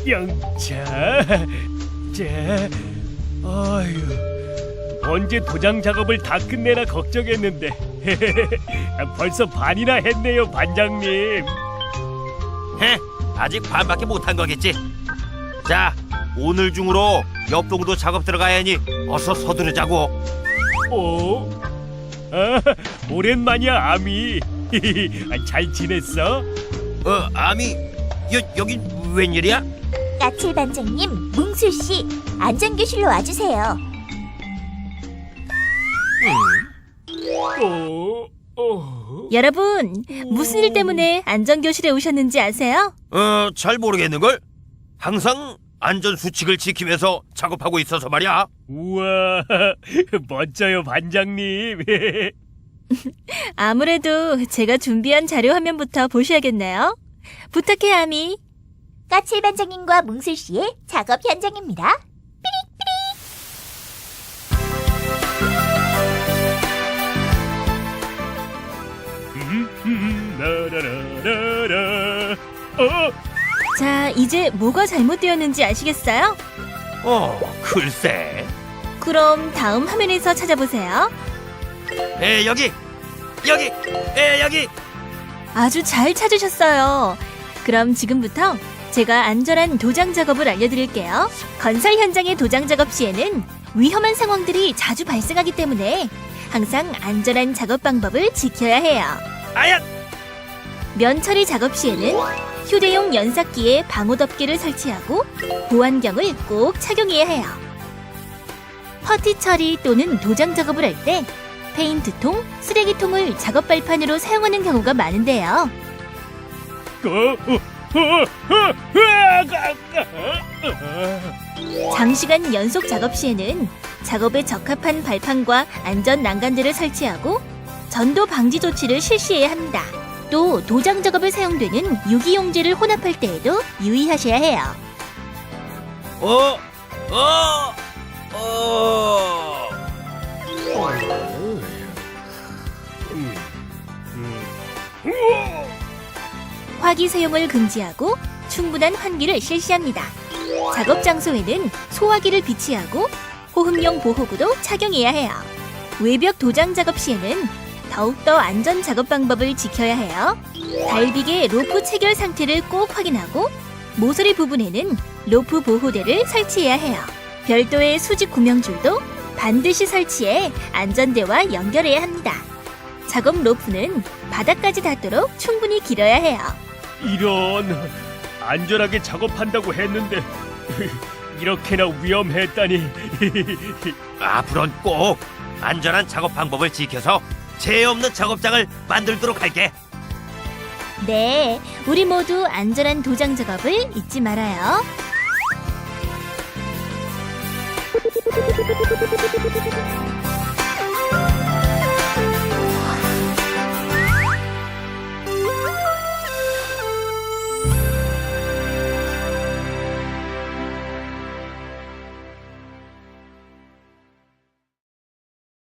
영차. 아유, 언제 도장 작업을 다 끝내나 걱정했는데 벌써 반이나 했네요, 반장님. 아직 반밖에 못한 거겠지. 자, 오늘 중으로 옆동도 작업 들어가야 하니 어서 서두르자고. 오랜만이야, 아미. 잘 지냈어? 아미, 여긴 웬일이야? 까칠 반장님, 뭉술 씨, 안전교실로 와주세요. 여러분, 무슨 일 때문에 안전교실에 오셨는지 아세요? 잘 모르겠는걸? 항상 안전수칙을 지키면서 작업하고 있어서 말이야. 우와, 멋져요, 반장님. 아무래도 제가 준비한 자료 화면부터 보셔야겠네요. 부탁해, 아미. 까칠 반장님과 뭉술 씨의 작업 현장입니다. 라라라라라. 자, 이제 뭐가 잘못되었는지 아시겠어요? 글쎄. 그럼 다음 화면에서 찾아보세요. 여기. 아주 잘 찾으셨어요. 그럼 지금부터 제가 안전한 도장 작업을 알려드릴게요. 건설 현장의 도장 작업 시에는 위험한 상황들이 자주 발생하기 때문에 항상 안전한 작업 방법을 지켜야 해요. 아야! 면 처리 작업 시에는 휴대용 연삭기에 방호 덮개를 설치하고 보안경을 꼭 착용해야 해요. 퍼티 처리 또는 도장 작업을 할 때 페인트통, 쓰레기통을 작업 발판으로 사용하는 경우가 많은데요. 장시간 연속 작업 시에는 작업에 적합한 발판과 안전 난간들을 설치하고 전도 방지 조치를 실시해야 합니다. 또 도장 작업에 사용되는 유기용지를 혼합할 때에도 유의하셔야 해요. 화기 사용을 금지하고 충분한 환기를 실시합니다. 작업 장소에는 소화기를 비치하고 호흡용 보호구도 착용해야 해요. 외벽 도장 작업 시에는 더욱더 안전 작업 방법을 지켜야 해요. 달비계 로프 체결 상태를 꼭 확인하고 모서리 부분에는 로프 보호대를 설치해야 해요. 별도의 수직 구명줄도 반드시 설치해 안전대와 연결해야 합니다. 작업 로프는 바닥까지 닿도록 충분히 길어야 해요. 이런, 안전하게 작업한다고 했는데 이렇게나 위험했다니. 앞으로는 꼭 안전한 작업 방법을 지켜서 재해 없는 작업장을 만들도록 할게. 네, 우리 모두 안전한 도장 작업을 잊지 말아요.